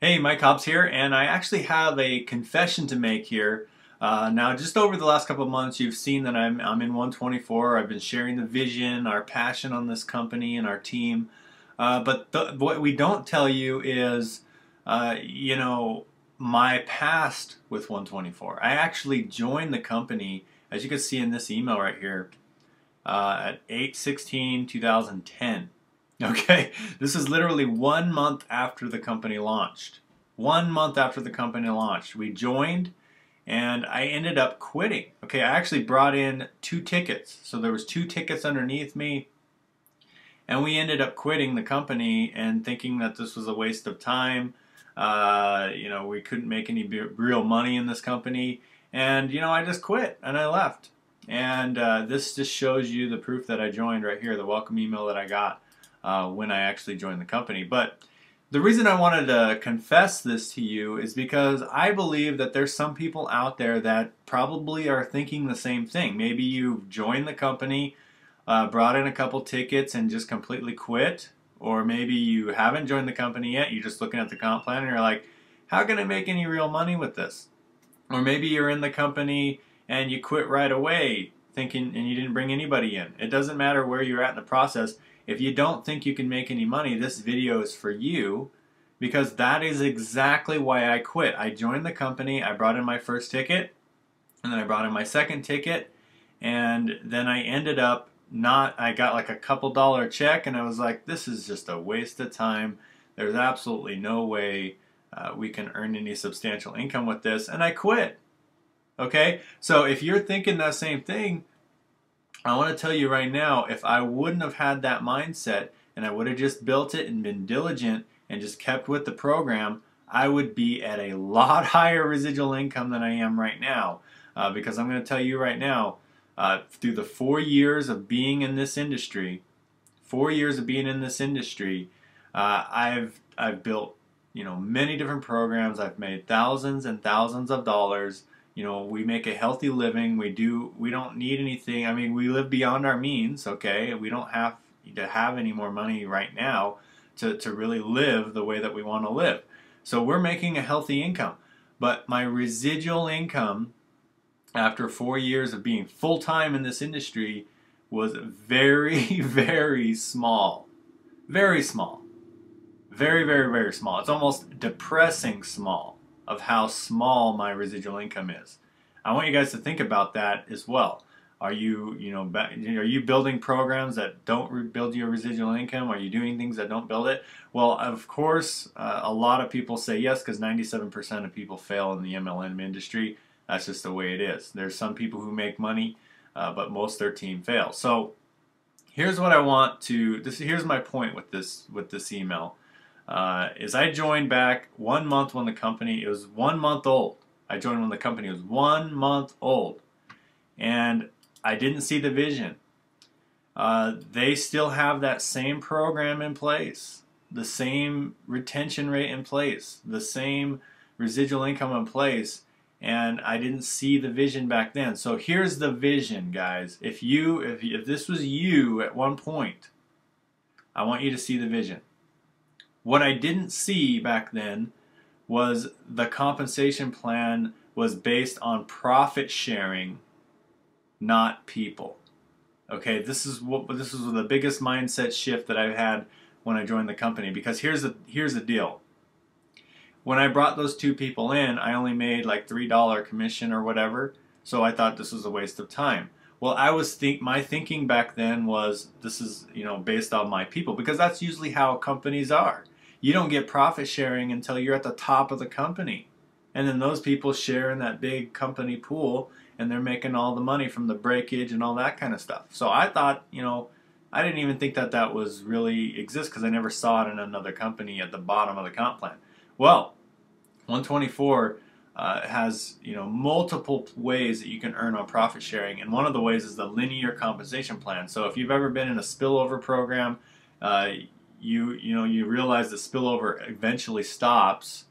Hey, Mike Hobbs here, and I actually have a confession to make here. Now, just over the last couple of months, you've seen that I'm in 124. I've been sharing the vision, our passion on this company and our team. But what we don't tell you is, you know, my past with 124. I actually joined the company, as you can see in this email right here, at 8/16/2010. Okay, this is literally 1 month after the company launched. 1 month after the company launched, we joined, and I ended up quitting. Okay, I actually brought in 2 tickets, so there was 2 tickets underneath me, and we ended up quitting the company and thinking that this was a waste of time. We couldn't make any real money in this company, and I just quit and I left. And this just shows you the proof that I joined right here, the welcome email that I got when I actually joined the company. But the reason I wanted to confess this to you is because I believe that there's some people out there that probably are thinking the same thing. Maybe you've joined the company, brought in a couple tickets and just completely quit. Or maybe you haven't joined the company yet, you're just looking at the comp plan and you're like, how can I make any real money with this? Or maybe you're in the company and you quit right away thinking, and you didn't bring anybody in. It doesn't matter where you're at in the process. If you don't think you can make any money, this video is for you, because that is exactly why I quit. I joined the company, I brought in my first ticket, and then I brought in my second ticket, and then I ended up I got like a couple dollar check, and I was like, this is just a waste of time. There's absolutely no way we can earn any substantial income with this, and I quit. Okay, so if you're thinking that same thing, I want to tell you right now, if I wouldn't have had that mindset and I would have just built it and been diligent and just kept with the program, I would be at a lot higher residual income than I am right now. Because I'm going to tell you right now, through the 4 years of being in this industry, I've built many different programs. I've made thousands and thousands of dollars. We make a healthy living. We don't need anything. I mean, we live beyond our means, okay? We don't have to have any more money right now to really live the way that we want to live. So we're making a healthy income. But my residual income after 4 years of being full-time in this industry was very, very small. Very small. Very, very, very small. It's almost depressing small of how small my residual income is. I want you guys to think about that as well. Are you building programs that don't build your residual income? Are you doing things that don't build it? Well, of course, a lot of people say yes, because 97% of people fail in the MLM industry. That's just the way it is. There's some people who make money, but most of their team fails. So here's what I want to. Here's my point with this email. Is I joined back 1 month when the company, it was 1 month old. I joined when the company was 1 month old, and I didn't see the vision. They still have that same program in place, the same retention rate in place, the same residual income in place, and I didn't see the vision back then. So here's the vision, guys. If this was you at one point, I want you to see the vision. What I didn't see back then was the compensation plan was based on profit sharing, not people. Okay, this is the biggest mindset shift that I've had when I joined the company, because here's the deal. When I brought those 2 people in, I only made like $3 commission or whatever, so I thought this was a waste of time. Well, my thinking back then was, this is based on my people, because that's usually how companies are. You don't get profit sharing until you're at the top of the company, and then those people share in that big company pool, and they're making all the money from the breakage and all that kind of stuff. So I thought, I didn't even think that was really exist, because I never saw it in another company at the bottom of the comp plan. Well, 124 has multiple ways that you can earn on profit sharing, and one of the ways is the linear compensation plan. So if you've ever been in a spillover program, you realize the spillover eventually stops,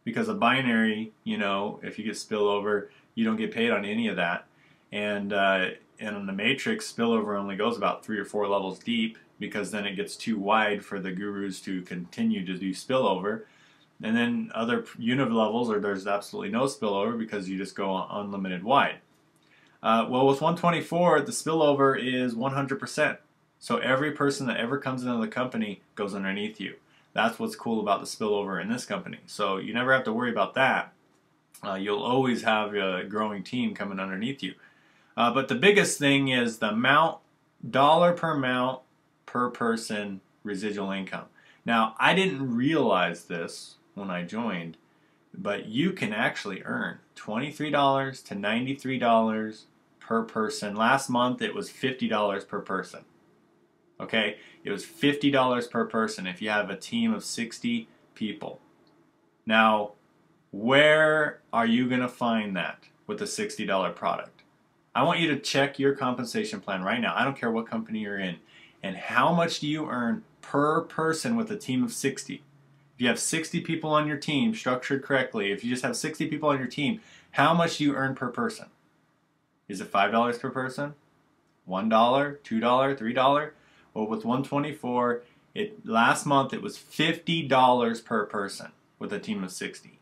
because a binary, if you get spillover, you don't get paid on any of that, and in the matrix, spillover only goes about 3 or 4 levels deep, because then it gets too wide for the gurus to continue to do spillover. And then other unit levels, or there's absolutely no spillover because you just go unlimited wide. Well, with 124, the spillover is 100%. So every person that ever comes into the company goes underneath you. That's what's cool about the spillover in this company. So you never have to worry about that. You'll always have a growing team coming underneath you. But the biggest thing is the amount, dollar per amount per person residual income. Now, I didn't realize this when I joined, but you can actually earn $23 to $93 per person. Last month it was $50 per person. Okay, it was $50 per person if you have a team of 60 people. Now, where are you going to find that with a $60 product? I want you to check your compensation plan right now. I don't care what company you're in. And how much do you earn per person with a team of 60? If you have 60 people on your team structured correctly, if you just have 60 people on your team, how much do you earn per person? Is it $5 per person? $1, $2, $3? Well, with 124, last month it was $50 per person with a team of 60.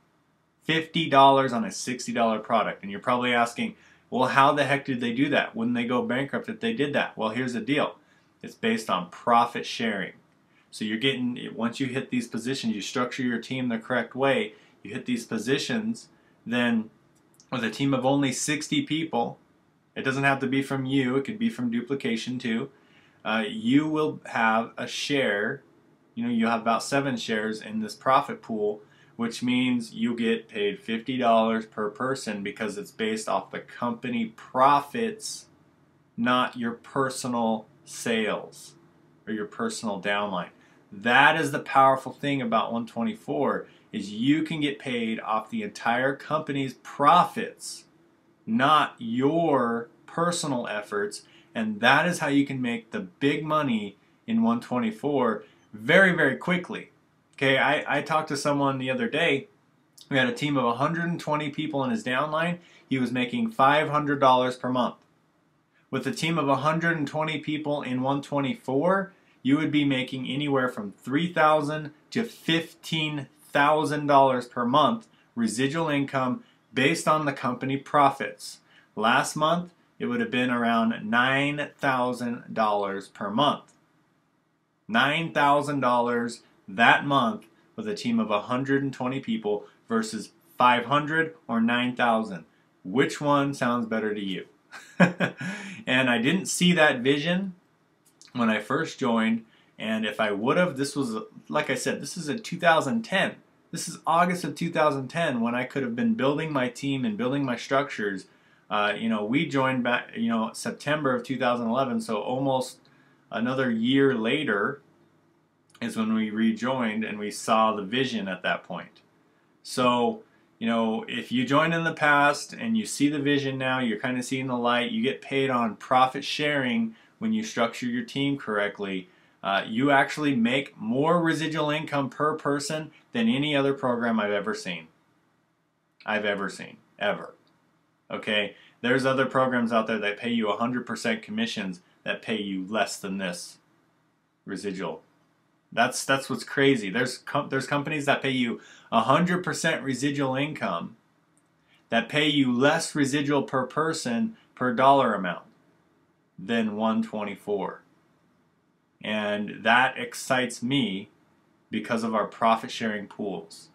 $50 on a $60 product. And you're probably asking, well, how the heck did they do that? Wouldn't they go bankrupt if they did that? Well, here's the deal. It's based on profit sharing. So you're getting, once you hit these positions, you structure your team the correct way, you hit these positions, then with a team of only 60 people, it doesn't have to be from you, it could be from duplication too, you will have a share, you'll have about 7 shares in this profit pool, which means you get paid $50 per person because it's based off the company profits, not your personal sales or your personal downline. That is the powerful thing about 124, is you can get paid off the entire company's profits, not your personal efforts, and that is how you can make the big money in 124 very, very quickly. Okay, I talked to someone the other day who had a team of 120 people in his downline. He was making $500 per month. With a team of 120 people in 124, you would be making anywhere from $3,000 to $15,000 per month residual income based on the company profits. Last month, it would have been around $9,000 per month. $9,000 that month with a team of 120 people versus 500 or 9,000. Which one sounds better to you? And I didn't see that vision when I first joined, and if I would have, this was, like I said, this is in 2010. This is August of 2010 when I could have been building my team and building my structures. We joined back, September of 2011, so almost another year later is when we rejoined and we saw the vision at that point. So, if you joined in the past and you see the vision now, you're kind of seeing the light, you get paid on profit sharing when you structure your team correctly. You actually make more residual income per person than any other program I've ever seen. Ever. Okay? There's other programs out there that pay you 100% commissions that pay you less than this residual. That's what's crazy. There's companies that pay you 100% residual income that pay you less residual per person per dollar amount than 124. And that excites me because of our profit sharing pools.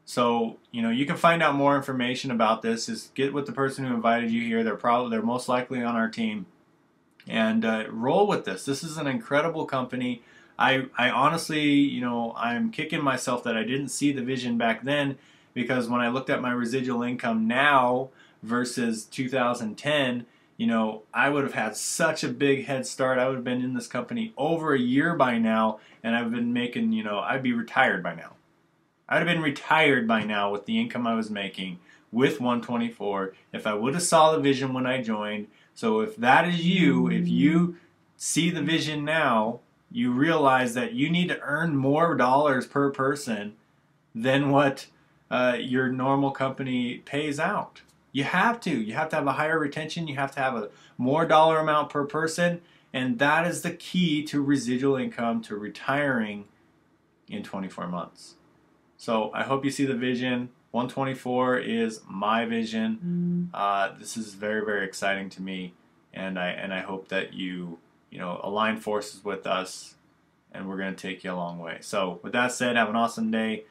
So, you can find out more information about this. Just get with the person who invited you here. They're most likely on our team. And roll with this. This is an incredible company. I honestly, I'm kicking myself that I didn't see the vision back then, because when I looked at my residual income now versus 2010, I would have had such a big head start. I would have been in this company over a year by now, and I've been making, I'd be retired by now. I'd have been retired by now with the income I was making with 124 if I would have saw the vision when I joined. So if that is you, if you see the vision now, you realize that you need to earn more dollars per person than what your normal company pays out. You have to. You have to have a higher retention. You have to have a more dollar amount per person. And that is the key to residual income, to retiring in 24 months. So I hope you see the vision. 124 is my vision. This is very, very exciting to me, and I hope that you know align forces with us, and we're going to take you a long way. So with that said, have an awesome day.